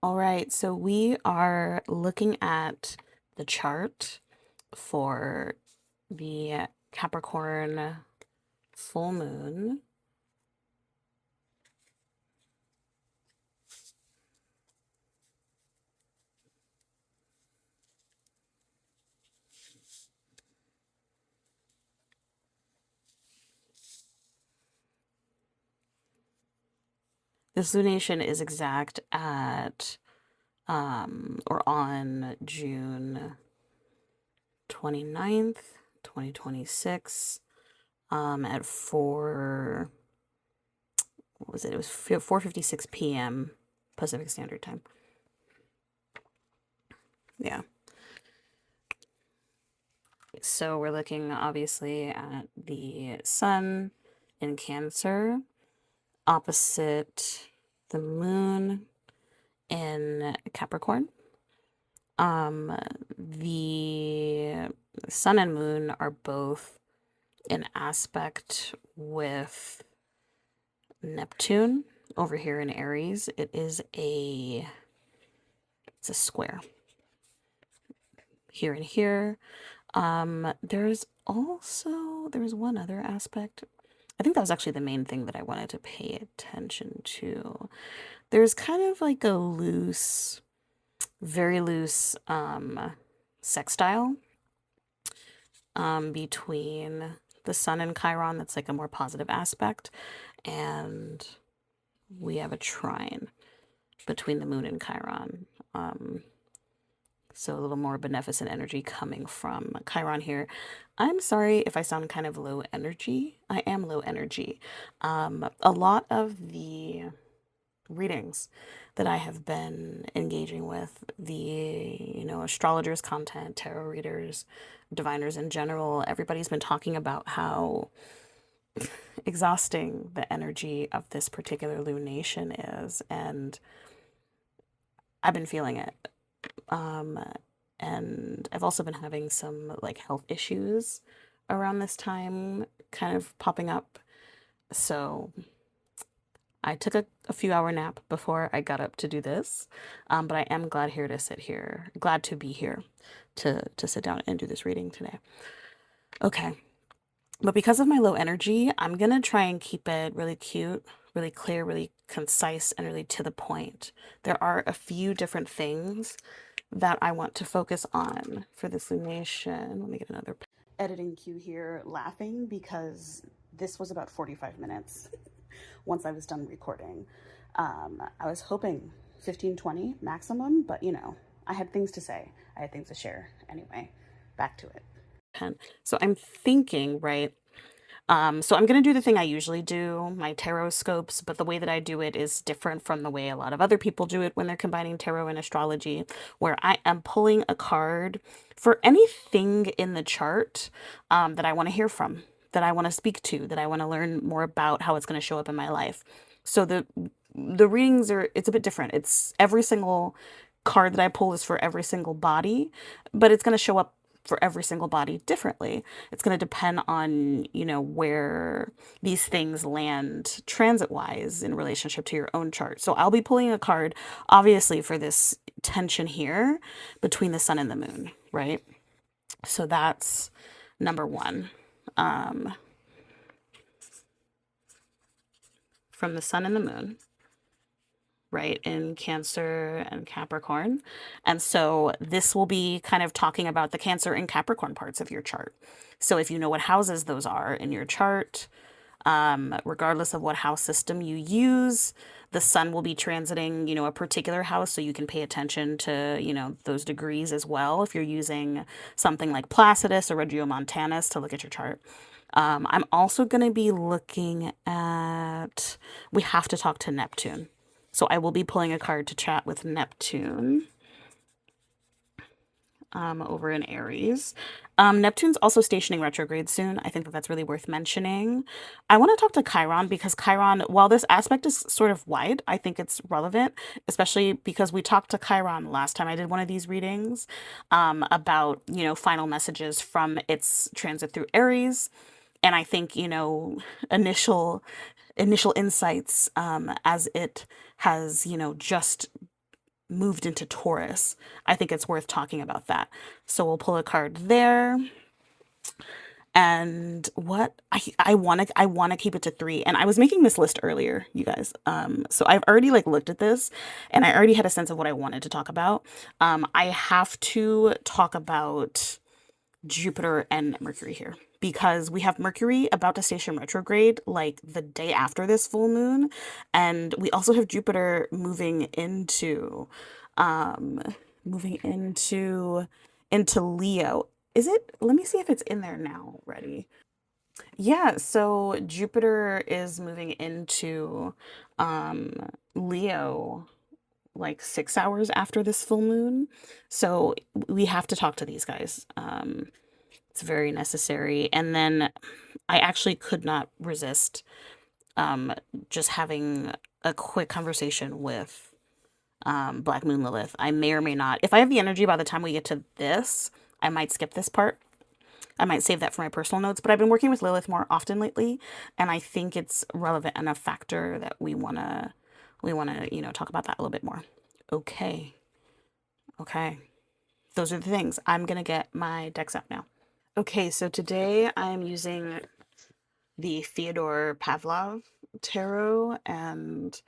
All right, so we are looking at the chart for the Capricorn full moon. This lunation is exact at or on June 29th, 2026, at 4, what was it? It was 4:56 p.m. Pacific Standard Time. Yeah. So we're looking obviously at the sun in Cancer opposite the moon in Capricorn. The sun and moon are both in aspect with Neptune over here in Aries. It's a square here and here. There's one other aspect. I think that was actually the main thing that I wanted to pay attention to. There's kind of like a loose, very loose sextile between the sun and Chiron. That's like a more positive aspect, and we have a trine between the moon and Chiron. So a little more beneficent energy coming from Chiron here. I'm sorry if I sound kind of low energy. I am low energy. A lot of the readings that I have been engaging with, the astrologers content, tarot readers, diviners in general, everybody's been talking about how exhausting the energy of this particular lunation is, and I've been feeling it. And I've also been having some like health issues around this time kind of popping up. So I took a few hour nap before I got up to do this. But I am glad to be here to sit down and do this reading today. Okay. But because of my low energy, I'm going to try and keep it really cute, really clear, really concise, and really to the point. There are a few different things that I want to focus on for this lunation. Let me get another editing cue here, laughing because this was about 45 minutes once I was done recording. I was hoping 15-20 maximum, but I had things to say. I had things to share. Anyway, back to it. So I'm thinking, right? So I'm going to do the thing I usually do, my tarot scopes, but the way that I do it is different from the way a lot of other people do it when they're combining tarot and astrology, where I am pulling a card for anything in the chart that I want to hear from, that I want to speak to, that I want to learn more about how it's going to show up in my life. So the readings it's a bit different. It's every single card that I pull is for every single body, but it's going to show up for every single body differently. It's going to depend on, where these things land transit-wise in relationship to your own chart. So I'll be pulling a card, obviously, for this tension here between the sun and the moon, right? So that's number one. From the sun and the moon, right, in Cancer and Capricorn. And so this will be kind of talking about the Cancer and Capricorn parts of your chart. So if you know what houses those are in your chart, regardless of what house system you use, the sun will be transiting, a particular house, so you can pay attention to, those degrees as well if you're using something like Placidus or Regiomontanus to look at your chart. I'm also going to be looking at, we have to talk to Neptune. So I will be pulling a card to chat with Neptune over in Aries. Neptune's also stationing retrograde soon. I think that's really worth mentioning. I want to talk to Chiron because Chiron, while this aspect is sort of wide, I think it's relevant, especially because we talked to Chiron last time I did one of these readings about, final messages from its transit through Aries. And I think, initial insights as it has, just moved into Taurus. I think it's worth talking about that. So we'll pull a card there. And what I want to keep it to 3. And I was making this list earlier, you guys. So I've already like looked at this and I already had a sense of what I wanted to talk about. I have to talk about Jupiter and Mercury here because we have Mercury about to station retrograde like the day after this full moon, and we also have Jupiter um moving into Leo. Is it? Let me see if it's in there now already. Yeah, so Jupiter is moving into Leo like 6 hours after this full moon. So we have to talk to these guys. It's very necessary. And then I actually could not resist um, just having a quick conversation with Black Moon Lilith. I may or may not. If I have the energy by the time we get to this, I might skip this part. I might save that for my personal notes, but I've been working with Lilith more often lately, and I think it's relevant enough factor that we wanna, talk about that a little bit more. Okay. Okay. Those are the things. I'm gonna get my decks out now. Okay, so today I'm using the Fyodor Pavlov tarot, and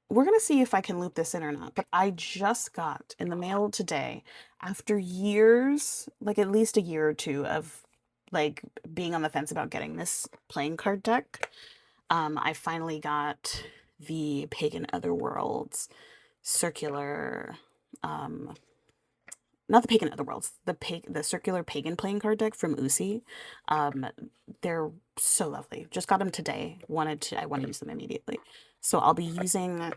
we're gonna see if I can loop this in or not. But I just got in the mail today, after years, like at least a year or two of like being on the fence about getting this playing card deck. I finally got the Pagan Otherworlds circular, um, not the Pagan Otherworlds, the circular pagan playing card deck from Usi. Um, they're so lovely. Just got them today. I want to use them immediately. So I'll be using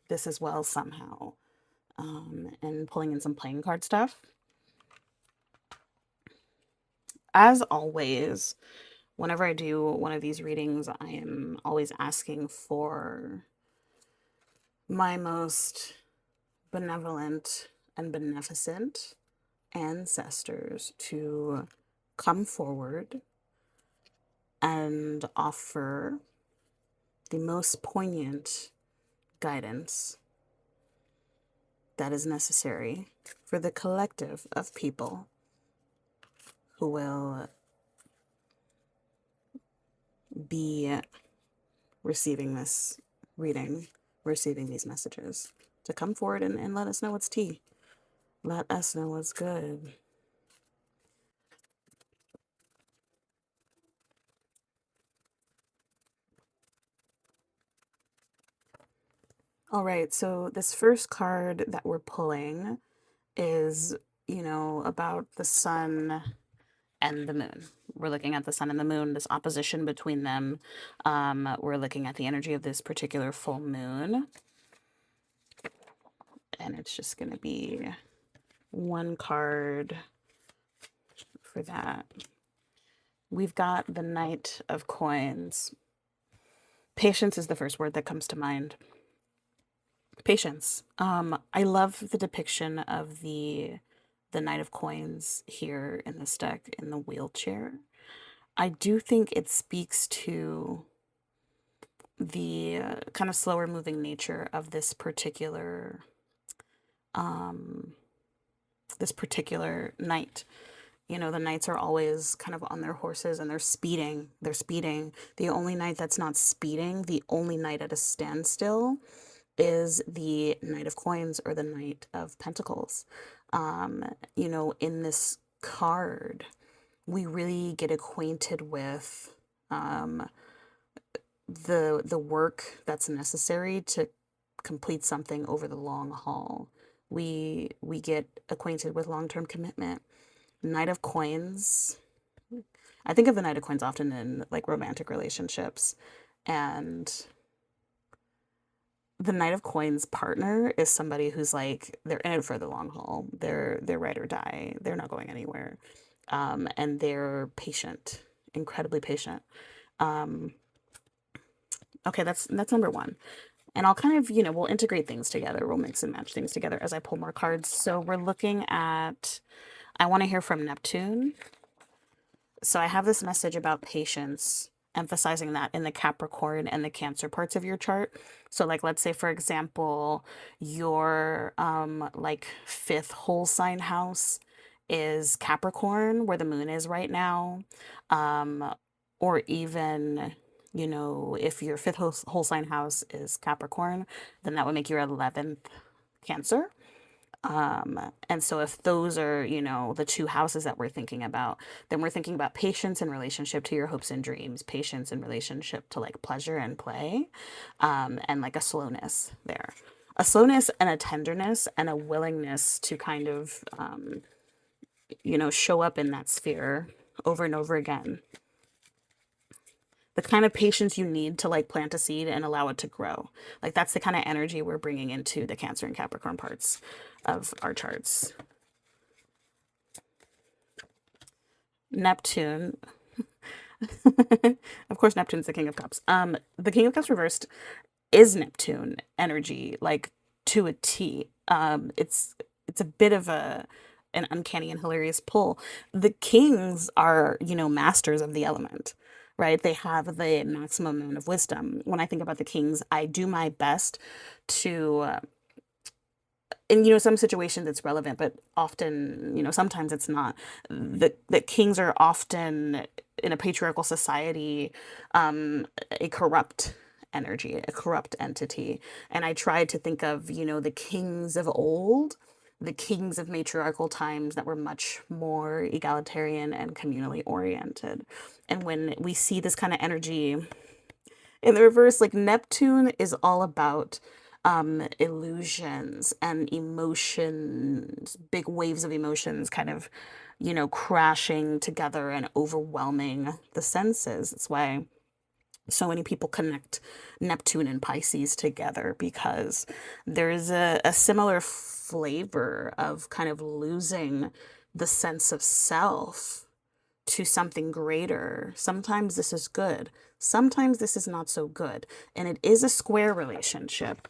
this as well somehow, and pulling in some playing card stuff. As always, whenever I do one of these readings, I am always asking for my most benevolent and beneficent ancestors to come forward and offer the most poignant guidance that is necessary for the collective of people who will be receiving this reading, receiving these messages, to come forward and let us know what's tea. Let us know what's good. All right, so this first card that we're pulling is, about the sun and the moon. We're looking at the sun and the moon, this opposition between them. We're looking at the energy of this particular full moon. And it's just going to be one card for that. We've got the Knight of Coins. Patience is the first word that comes to mind. Patience. I love the depiction of the Knight of Coins here in this deck in the wheelchair. I do think it speaks to the kind of slower moving nature of this particular knight. The knights are always kind of on their horses and they're speeding. The only knight that's not speeding, the only knight at a standstill, is the Knight of Coins or the Knight of Pentacles. In this card, we really get acquainted with the work that's necessary to complete something over the long haul. We get acquainted with long-term commitment. Knight of Coins, I think of the Knight of Coins often in like romantic relationships, and the Knight of Coins partner is somebody who's like, they're in it for the long haul. They're ride or die. They're not going anywhere. And they're patient, incredibly patient. Okay, that's number one. And I'll kind of, we'll integrate things together. We'll mix and match things together as I pull more cards. So we're looking at, I want to hear from Neptune. So I have this message about patience emphasizing that in the Capricorn and the Cancer parts of your chart. So like let's say for example, your like fifth whole sign house is Capricorn, where the moon is right now. Um, or even, you know, if your fifth whole sign house is Capricorn, then that would make your 11th Cancer. And so if those are, you know, the two houses that we're thinking about, then we're thinking about patience in relationship to your hopes and dreams, patience in relationship to like pleasure and play, and like a slowness there. A slowness and a tenderness and a willingness to kind of, you know, show up in that sphere over and over again. The kind of patience you need to like plant a seed and allow it to grow. Like that's the kind of energy we're bringing into the Cancer and Capricorn parts of our charts. Neptune. Of course, Neptune's the King of Cups. The King of Cups reversed is Neptune energy, like to a T. It's a bit of an uncanny and hilarious pull. The kings are, you know, masters of the element, right? They have the maximum amount of wisdom. When I think about the kings, I do my best to, in, you know, some situations it's relevant, but often, you know, sometimes it's not. The kings are often in a patriarchal society, a corrupt energy, a corrupt entity. And I tried to think of, you know, the kings of old, the kings of matriarchal times that were much more egalitarian and communally oriented. And when we see this kind of energy in the reverse, like Neptune is all about illusions and emotions, big waves of emotions kind of, you know, crashing together and overwhelming the senses. That's why so many people connect Neptune and Pisces together, because there's a similar flavor of kind of losing the sense of self to something greater. Sometimes this is good, sometimes this is not so good. And it is a square relationship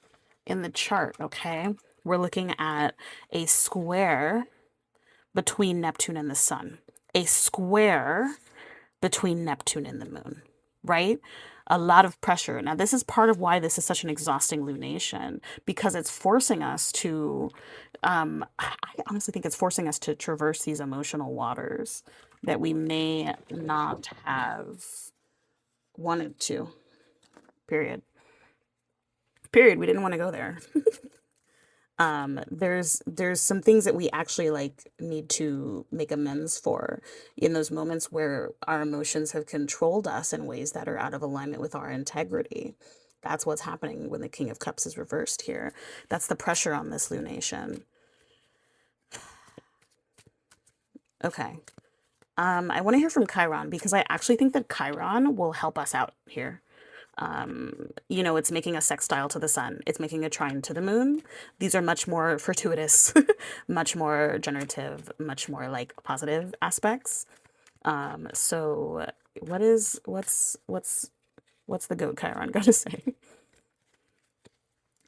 in the chart, okay? We're looking at a square between Neptune and the sun, a square between Neptune and the moon, right? A lot of pressure. Now, this is part of why this is such an exhausting lunation, because it's forcing us to, I honestly think it's forcing us to traverse these emotional waters that we may not have wanted to. Period. Period. We didn't want to go there. There's some things that we actually like need to make amends for in those moments where our emotions have controlled us in ways that are out of alignment with our integrity. That's what's happening when the King of Cups is reversed here. That's the pressure on this lunation. Okay. I want to hear from Chiron, because I actually think that Chiron will help us out here. You know, it's making a sextile to the sun. It's making a trine to the moon. These are much more fortuitous, much more generative, much more like positive aspects. So what's the goat Chiron got to say?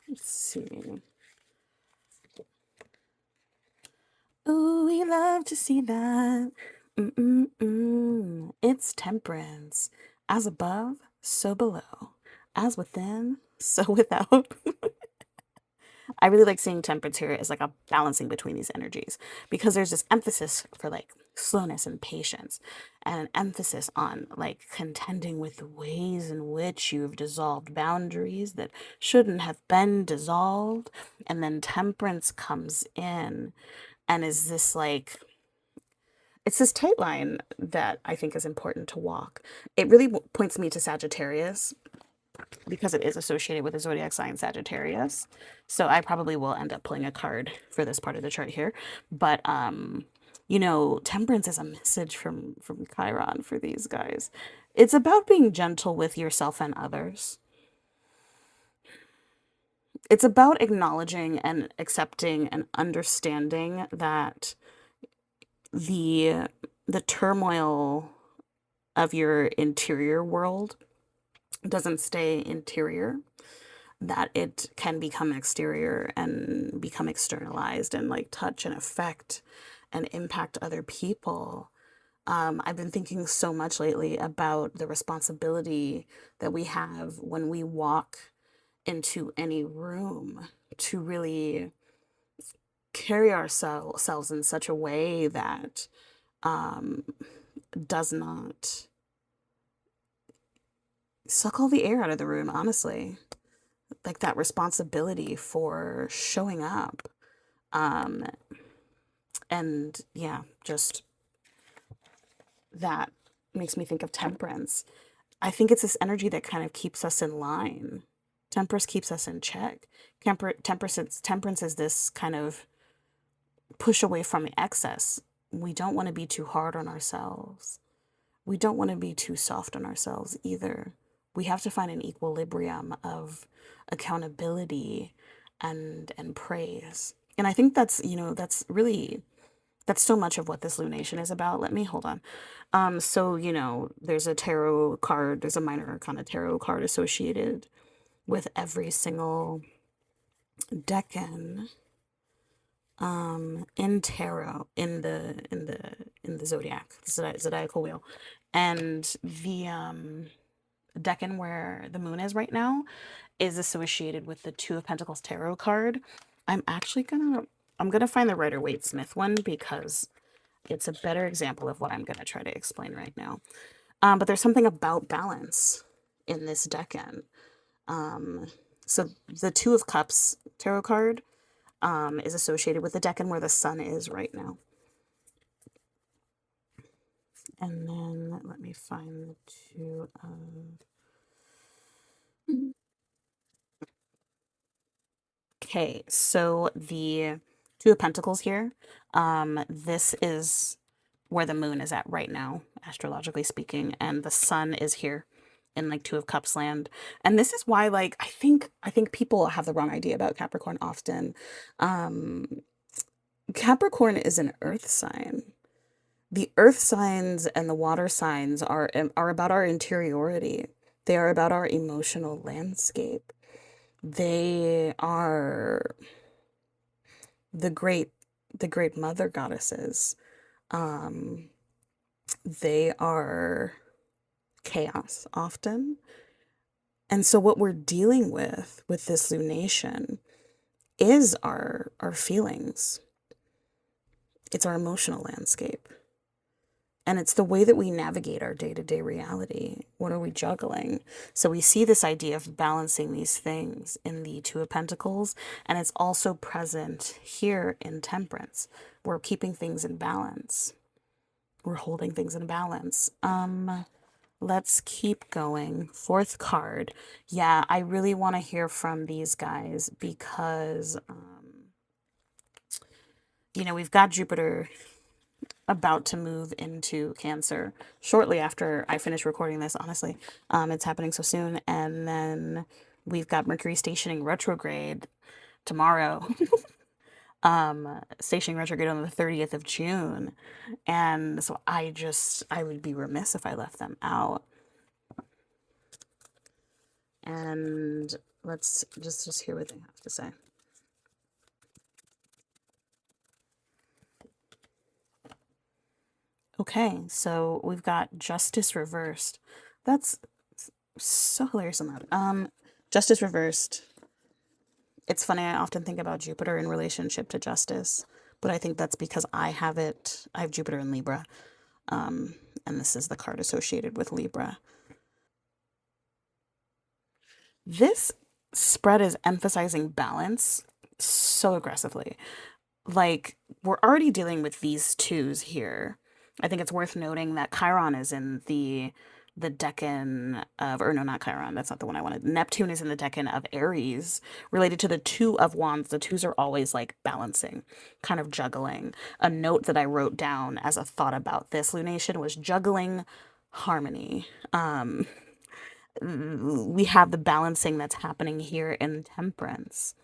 Let's see. Oh, we love to see that. It's temperance. As above, so below. As within, so without. I really like seeing temperance here as like a balancing between these energies, because there's this emphasis for like slowness and patience, and an emphasis on like contending with the ways in which you've dissolved boundaries that shouldn't have been dissolved. And then temperance comes in and is this like, it's this tight line that I think is important to walk. It really points me to Sagittarius, because it is associated with the zodiac sign Sagittarius. So I probably will end up pulling a card for this part of the chart here. But you know, temperance is a message from Chiron for these guys. It's about being gentle with yourself and others. It's about acknowledging and accepting and understanding that the turmoil of your interior world doesn't stay interior, that it can become exterior and become externalized and like touch and affect and impact other people. I've been thinking so much lately about the responsibility that we have when we walk into any room to really carry ourselves in such a way that um, does not suck all the air out of the room, honestly. Like that responsibility for showing up. Um, and yeah, just that makes me think of temperance. I think it's this energy that kind of keeps us in line. Temperance keeps us in check. Temperance is this kind of push away from excess. We don't want to be too hard on ourselves. We don't want to be too soft on ourselves either. We have to find an equilibrium of accountability and praise. And I think that's, that's really that's so much of what this lunation is about. Let me hold on. So, there's a tarot card, there's a minor arcana tarot card associated with every single decan in tarot in the zodiac, zodiacal wheel. And the decan where the moon is right now is associated with the Two of Pentacles tarot card. I'm gonna find the Rider-Waite-Smith one because it's a better example of what I'm gonna try to explain right now. But there's something about balance in this decan. So the Two of Cups tarot card is associated with the decan where the sun is right now. And then let me find the Two of... Okay, so the Two of Pentacles here, this is where the moon is at right now, astrologically speaking, and the sun is here in like Two of Cups land. And this is why, like, I think people have the wrong idea about Capricorn often. Capricorn is an earth sign. The earth signs and the water signs are about our interiority. They are about our emotional landscape. They are the great mother goddesses. They are chaos often. And so what we're dealing with this lunation is our feelings. It's our emotional landscape. And it's the way that we navigate our day-to-day reality. What are we juggling? So we see this idea of balancing these things in the Two of Pentacles, and it's also present here in Temperance. We're keeping things in balance. We're holding things in balance. Let's keep going. Fourth card. Yeah, I really want to hear from these guys because, we've got Jupiter about to move into Cancer shortly after I finish recording this, honestly. It's happening so soon. And then we've got Mercury stationing retrograde tomorrow. Stationing retrograde on the 30th of June. And so I would be remiss if I left them out. And let's just hear what they have to say. Okay, so we've got Justice reversed. That's so hilarious and loud. Justice reversed. It's funny, I often think about Jupiter in relationship to justice, but I think that's because I have Jupiter in Libra. And this is the card associated with Libra. This spread is emphasizing balance so aggressively. Like, we're already dealing with these twos here. I think it's worth noting that Chiron is in the decan of, or no, not Chiron, that's not the one I wanted. Neptune is in the decan of Aries, related to the Two of Wands. The twos are always like balancing, kind of juggling. A note that I wrote down as a thought about this lunation was juggling harmony. We have the balancing that's happening here in Temperance.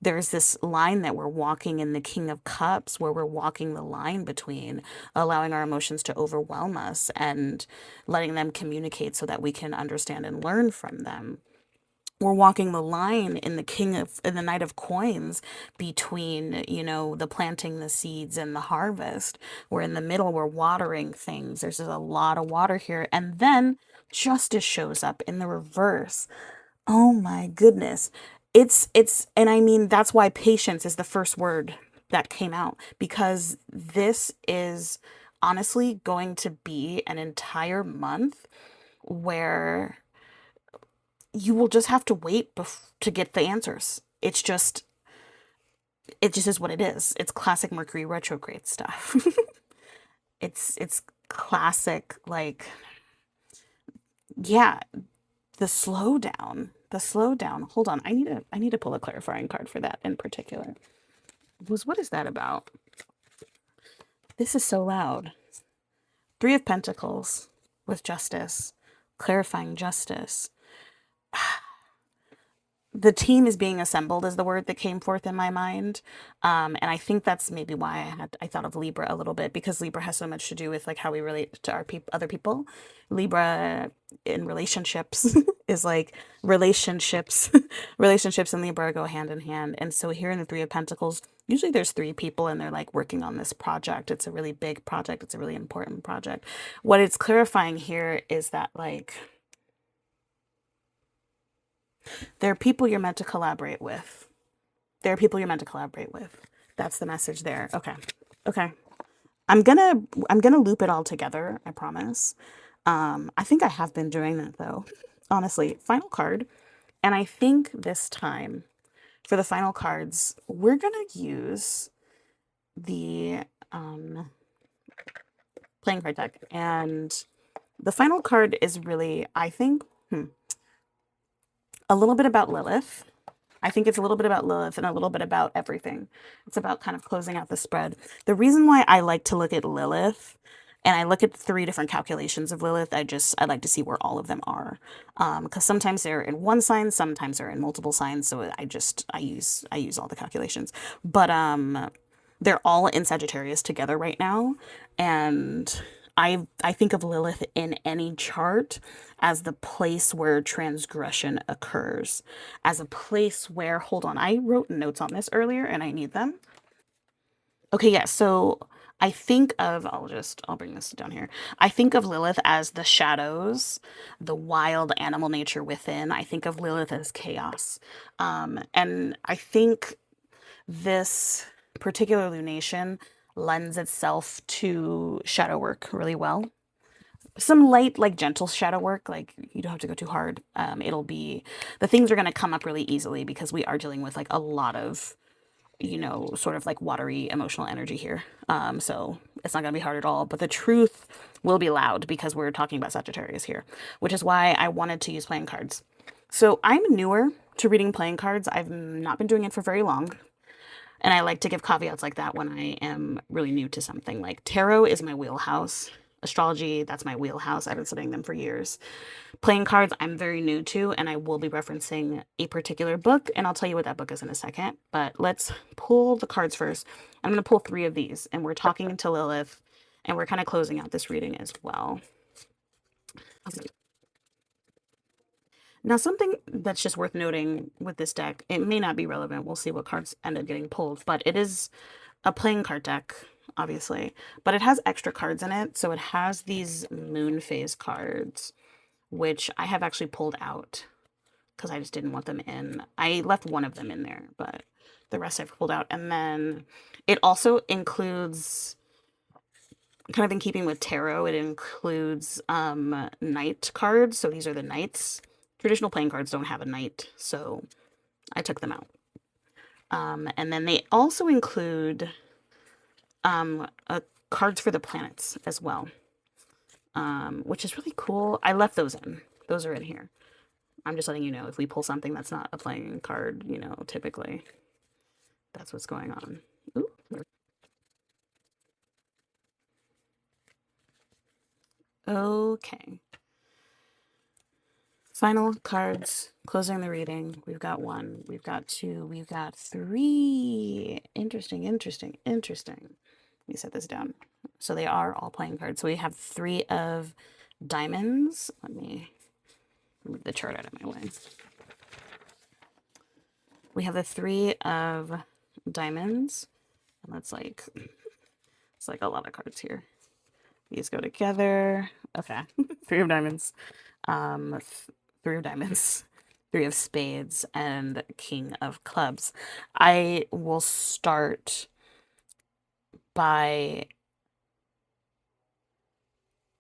There's this line that we're walking in the King of Cups, where we're walking the line between allowing our emotions to overwhelm us and letting them communicate so that we can understand and learn from them. we're walking the line in in the Knight of Coins between, you know, the planting the seeds and the harvest. We're in the middle, we're watering things. There's just a lot of water here. And then justice shows up in the reverse. Oh my goodness. And I mean, that's why patience is the first word that came out, because this is honestly going to be an entire month where you will just have to wait to get the answers. It just is what it is. It's classic Mercury retrograde stuff. It's classic, like, yeah, the slowdown. The slowdown. Hold on. I need to pull a clarifying card for that in particular. What is that about? This is so loud. Three of Pentacles with justice, clarifying justice. The team is being assembled is the word that came forth in my mind. And I think that's maybe why I thought of Libra a little bit, because Libra has so much to do with like how we relate to our other people. Libra in relationships is like relationships. Relationships and Libra go hand in hand. And so here in the Three of Pentacles, usually there's three people and they're like working on this project. It's a really big project. It's a really important project. What it's clarifying here is that like there are people you're meant to collaborate with. There are people you're meant to collaborate with. That's the message there. Okay. Okay. I'm gonna loop it all together, I promise. I think I have been doing that though. Honestly, final card. And I think this time for the final cards, we're gonna use the playing card deck. And the final card is really, I think, a little bit about Lilith. I think it's a little bit about Lilith and a little bit about everything. It's about kind of closing out the spread. The reason why I like to look at Lilith, and I look at 3 different calculations of Lilith, I like to see where all of them are. Because sometimes they're in one sign, sometimes they're in multiple signs, so I use all the calculations. But they're all in Sagittarius together right now, and I think of Lilith in any chart as the place where transgression occurs, as a place where, hold on, I wrote notes on this earlier and I need them. Okay, yeah, so I think of, I'll bring this down here. I think of Lilith as the shadows, the wild animal nature within. I think of Lilith as chaos. And I think this particular lunation lends itself to shadow work really well. Some light, like gentle shadow work, like you don't have to go too hard. The things are going to come up really easily because we are dealing with like a lot of, you know, sort of like watery emotional energy here. So it's not going to be hard at all, but the truth will be loud because we're talking about Sagittarius here, which is why I wanted to use playing cards. So I'm newer to reading playing cards. I've not been doing it for very long. And I like to give caveats like that when I am really new to something. Like tarot is my wheelhouse. Astrology, that's my wheelhouse. I've been studying them for years. Playing cards, I'm very new to, and I will be referencing a particular book, and I'll tell you what that book is in a second. But let's pull the cards first. I'm going to pull 3 of these, and we're talking to Lilith, and we're kind of closing out this reading as well. Now, something that's just worth noting with this deck, it may not be relevant. We'll see what cards end up getting pulled, but it is a playing card deck, obviously, but it has extra cards in it. So it has these moon phase cards, which I have actually pulled out because I just didn't want them in. I left one of them in there, but the rest I've pulled out. And then it also includes, kind of in keeping with tarot, it includes knight cards. So these are the knights. Traditional playing cards don't have a knight, so I took them out. And then they also include cards for the planets as well, which is really cool. I left those in. Those are in here. I'm just letting you know if we pull something that's not a playing card, you know, typically that's what's going on. Ooh. Okay. Final cards, closing the reading. We've got 1, we've got 2, we've got 3. Interesting, interesting, interesting. Let me set this down. So they are all playing cards. So we have 3 of diamonds. Let me move the chart out of my way. We have the Three of Diamonds. And that's like, it's like a lot of cards here. These go together. Okay. Three of Diamonds. Three of Diamonds. Three of Spades and King of Clubs. I will start by,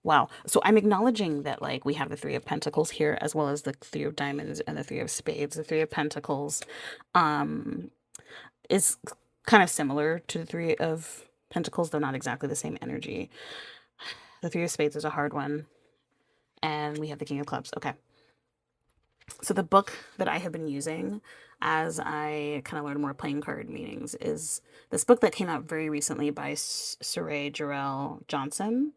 wow. So I'm acknowledging that like we have the Three of Pentacles here as well as the Three of Diamonds and the Three of Spades. The Three of Pentacles um is kind of similar to the Three of Pentacles, though not exactly the same energy. The Three of Spades is a hard one. And we have the King of Clubs. Okay. So the book that I have been using as I kind of learn more playing card meanings is this book that came out very recently by Saray Jarrell Johnson,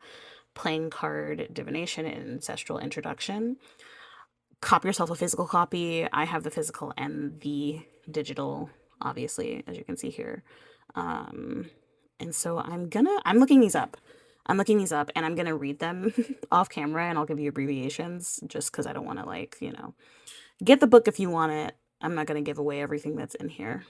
Playing Card Divination and Ancestral Introduction. Copy yourself a physical copy. I have the physical and the digital, obviously, as you can see here. And so I'm looking these up. I'm looking these up and I'm gonna read them off camera and I'll give you abbreviations just because I don't want to like, get the book if you want it. I'm not gonna give away everything that's in here.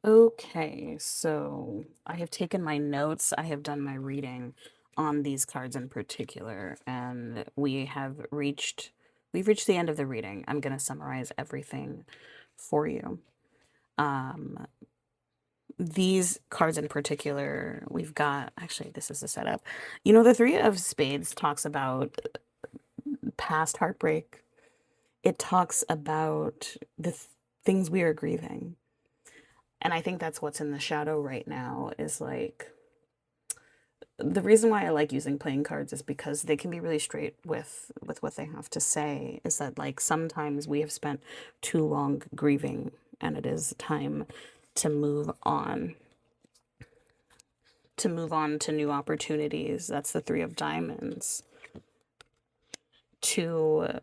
Okay, so I have taken my notes. I have done my reading on these cards in particular, and we've reached the end of the reading. I'm going to summarize everything for you. Um, these cards in particular, we've got, actually, this is the setup. The Three of Spades talks about past heartbreak. It talks about the things we are grieving. And I think that's what's in the shadow right now is like the reason why I like using playing cards is because they can be really straight with what they have to say is that like sometimes we have spent too long grieving and it is time to move on to new opportunities. That's the Three of Diamonds. To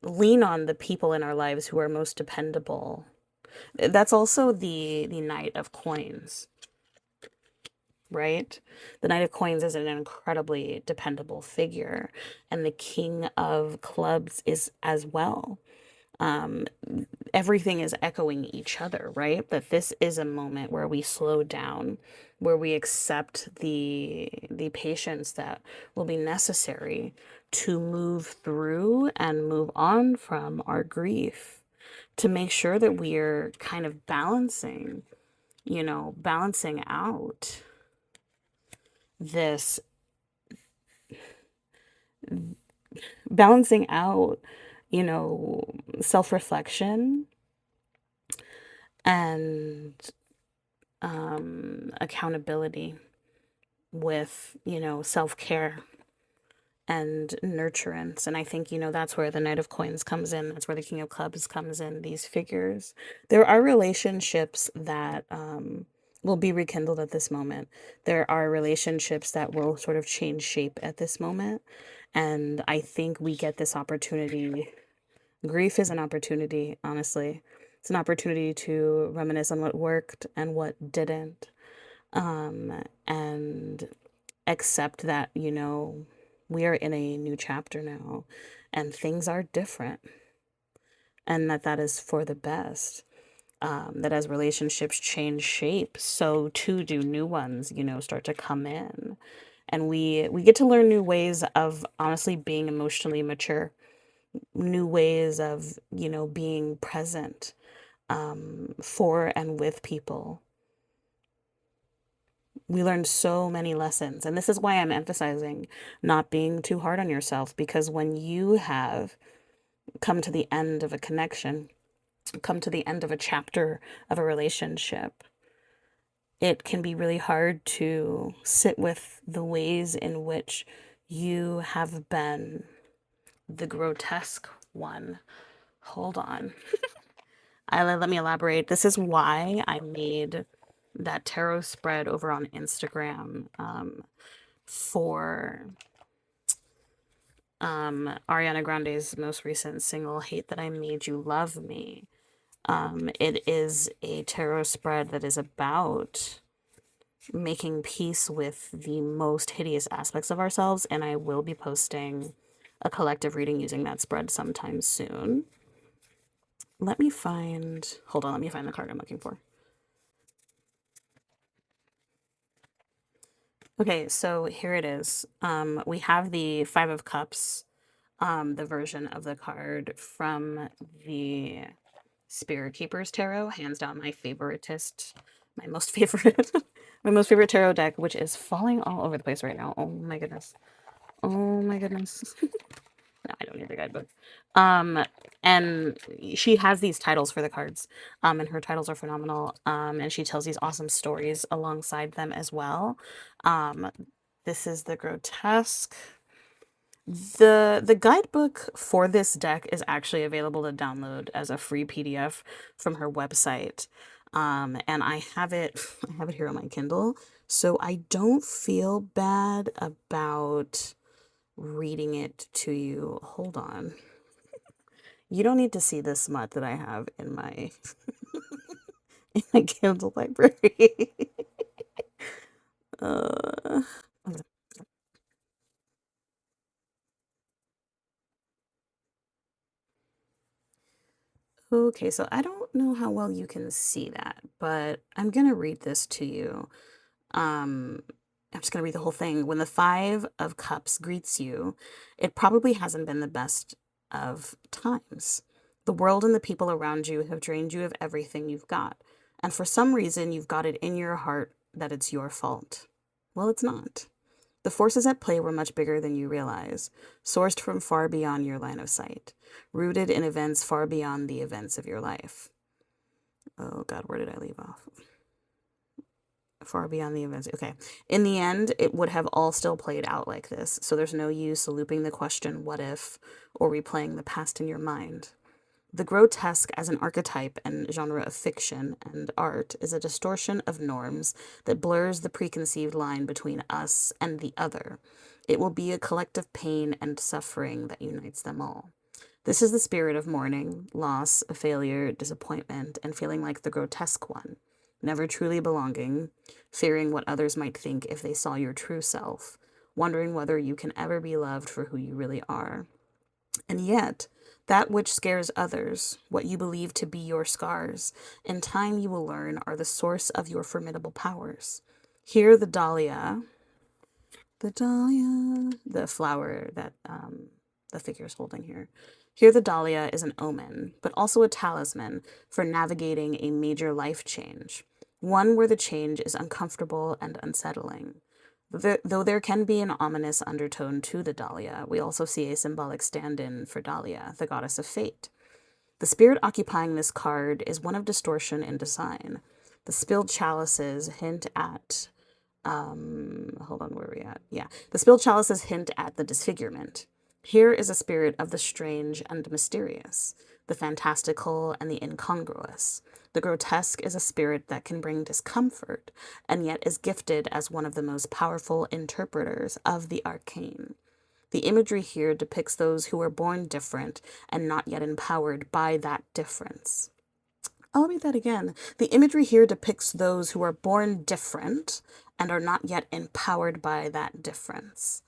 lean on the people in our lives who are most dependable. That's also the Knight of Coins, right? The Knight of Coins is an incredibly dependable figure, and the King of Clubs is as well. Um, Everything is echoing each other, right? That this is a moment where we slow down, where we accept the patience that will be necessary to move through and move on from our grief, to make sure that we're kind of balancing out this balancing out, you know, self-reflection and accountability with, self-care and nurturance. And I think, that's where the Knight of Coins comes in. That's where the King of Clubs comes in, these figures. There are relationships that will be rekindled at this moment. There are relationships that will sort of change shape at this moment. And I think we get this opportunity. Grief is an opportunity, honestly. It's an opportunity to reminisce on what worked and what didn't. And accept that, we are in a new chapter now and things are different and that is for the best. That as relationships change shape, so too do new ones, start to come in. And we get to learn new ways of honestly being emotionally mature, new ways of, being present for and with people. We learned so many lessons. And this is why I'm emphasizing not being too hard on yourself, because when you have come to the end of a connection, come to the end of a chapter of a relationship, it can be really hard to sit with the ways in which you have been the grotesque one hold on. Let me elaborate. This is why I made that tarot spread over on Instagram for Ariana Grande's most recent single, Hate That I Made You Love Me. It is a tarot spread that is about making peace with the most hideous aspects of ourselves, and I will be posting a collective reading using that spread sometime soon. Hold on, let me find the card I'm looking for. Okay, so here it is. We have the Five of Cups, the version of the card from the Spirit Keepers Tarot, hands down my favoritist, my most favorite, my most favorite tarot deck, which is falling all over the place right now. Oh my goodness. Oh my goodness. No, I don't need the guidebook. And she has these titles for the cards, and her titles are phenomenal. And she tells these awesome stories alongside them as well. This is the Grotesque. The guidebook for this deck is actually available to download as a free PDF from her website. And I have it here on my Kindle, so I don't feel bad about reading it to you. Hold on. You don't need to see the smut that I have in my in my Kindle library. uh, okay, so I don't know how well you can see that, but I'm gonna read this to you. Um, I'm just gonna read the whole thing. When the Five of Cups greets you, it probably hasn't been the best of times. The world and the people around you have drained you of everything you've got, and for some reason you've got it in your heart that it's your fault. Well, it's not. The forces at play were much bigger than you realize, sourced from far beyond your line of sight, rooted in events far beyond the events of your life. Oh God, where did I leave off? Far beyond the events. Okay. In the end, it would have all still played out like this, so there's no use looping the question, what if, or replaying the past in your mind. The grotesque as an archetype and genre of fiction and art is a distortion of norms that blurs the preconceived line between us and the other. It will be a collective pain and suffering that unites them all. This is the spirit of mourning, loss, failure, disappointment, and feeling like the grotesque one, never truly belonging, fearing what others might think if they saw your true self, wondering whether you can ever be loved for who you really are. And yet, that which scares others, what you believe to be your scars, in time you will learn are the source of your formidable powers. Here the flower that the figure is holding here. Here the dahlia is an omen, but also a talisman for navigating a major life change, one where the change is uncomfortable and unsettling. Though there can be an ominous undertone to the dahlia, we also see a symbolic stand-in for Dahlia, the goddess of fate. The spirit occupying this card is one of distortion in design. The spilled chalices hint at hold on, where are we at? Yeah. The spilled chalices hint at the disfigurement. Here is a spirit of the strange and mysterious, the fantastical and the incongruous. The grotesque is a spirit that can bring discomfort, and yet is gifted as one of the most powerful interpreters of the arcane. The imagery here depicts those who are born different and not yet empowered by that difference. I'll read that again. The imagery here depicts those who are born different and are not yet empowered by that difference.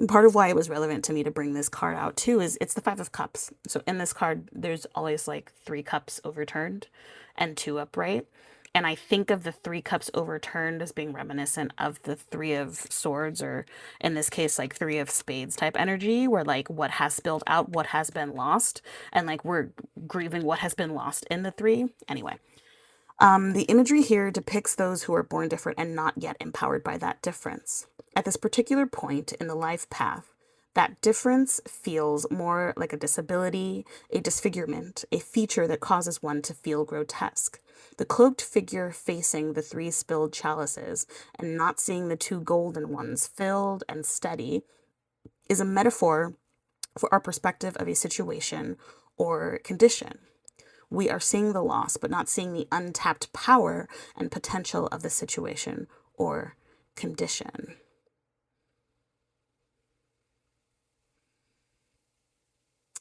Part of why it was relevant to me to bring this card out too is it's the Five of Cups. So in this card, there's always like 3 cups overturned and 2 upright. And I think of the 3 cups overturned as being reminiscent of the 3 of swords, or in this case, like 3 of spades type energy, where like what has spilled out, what has been lost, and like we're grieving what has been lost in the 3. Anyway, the imagery here depicts those who are born different and not yet empowered by that difference. At this particular point in the life path, that difference feels more like a disability, a disfigurement, a feature that causes one to feel grotesque. The cloaked figure facing the 3 spilled chalices and not seeing the 2 golden ones filled and steady is a metaphor for our perspective of a situation or condition. We are seeing the loss, but not seeing the untapped power and potential of the situation or condition.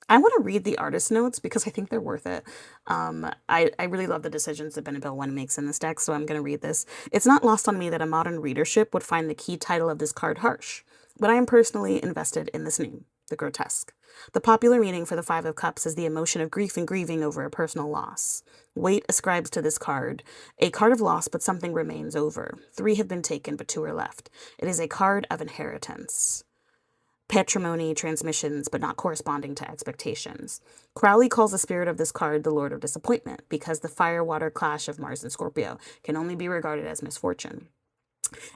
I want to read the artist notes because I think they're worth it. I really love the decisions that Benebell 1 makes in this deck, so I'm going to read this. It's not lost on me that a modern readership would find the key title of this card harsh, but I am personally invested in this name, the grotesque. The popular meaning for the Five of Cups is the emotion of grief and grieving over a personal loss. Weight ascribes to this card a card of loss, but something remains over. 3 have been taken, but 2 are left. It is a card of inheritance. Patrimony, transmissions, but not corresponding to expectations. Crowley calls the spirit of this card the Lord of Disappointment, because the fire-water clash of Mars and Scorpio can only be regarded as misfortune.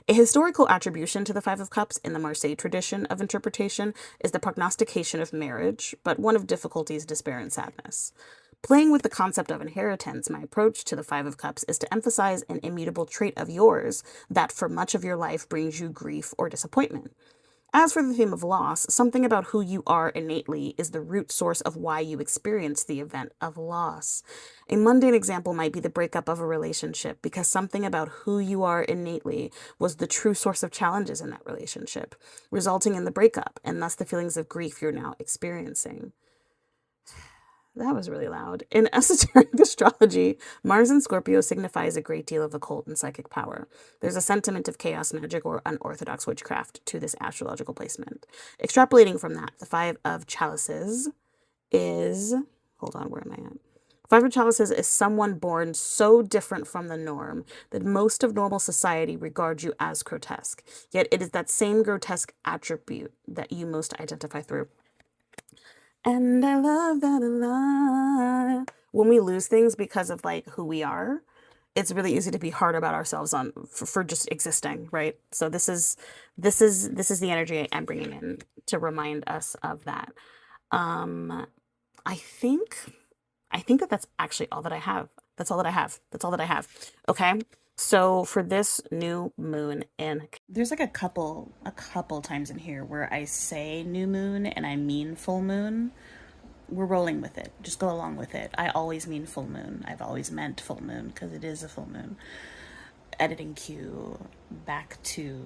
A historical attribution to the Five of Cups in the Marseille tradition of interpretation is the prognostication of marriage, but one of difficulties, despair, and sadness. Playing with the concept of inheritance, my approach to the Five of Cups is to emphasize an immutable trait of yours that for much of your life brings you grief or disappointment. As for the theme of loss, something about who you are innately is the root source of why you experience the event of loss. A mundane example might be the breakup of a relationship, because something about who you are innately was the true source of challenges in that relationship, resulting in the breakup, and thus the feelings of grief you're now experiencing. That was really loud. In esoteric astrology, Mars in Scorpio signifies a great deal of occult and psychic power. There's a sentiment of chaos magic or unorthodox witchcraft to this astrological placement. Extrapolating from that, the Five of Chalices is... Hold on, where am I at? Five of Chalices is someone born so different from the norm that most of normal society regards you as grotesque. Yet it is that same grotesque attribute that you most identify through. And I love that a lot. When we lose things because of like who we are, it's really easy to be hard about ourselves for just existing, right? So this is the energy I'm bringing in to remind us of that. I think that's actually all that I have. That's all that I have. That's all that I have. Okay. So for this new moon in, there's like a couple times in here where I say new moon and I mean full moon. We're rolling with it. Just go along with it. I always mean full moon. I've always meant full moon because it is a full moon. Editing cue back to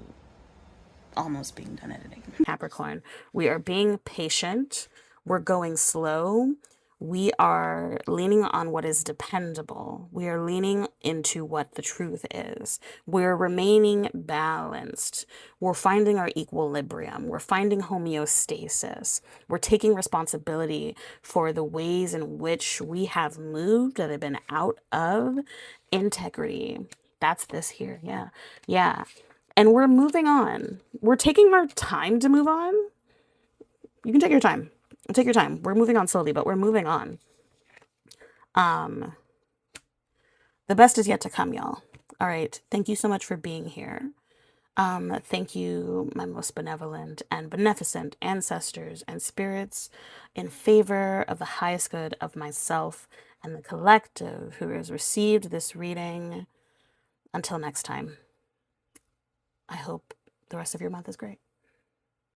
almost being done editing. Capricorn, we are being patient. We're going slow. We are leaning on what is dependable. We are leaning into what the truth is. We're remaining balanced. We're finding our equilibrium. We're finding homeostasis. We're taking responsibility for the ways in which we have moved that have been out of integrity. That's this here. Yeah. Yeah. And we're moving on. We're taking our time to move on. You can take your time. Take your time. We're moving on slowly, but we're moving on. The best is yet to come, y'all. All right. Thank you so much for being here. Thank you, my most benevolent and beneficent ancestors and spirits, in favor of the highest good of myself and the collective who has received this reading. Until next time, I hope the rest of your month is great.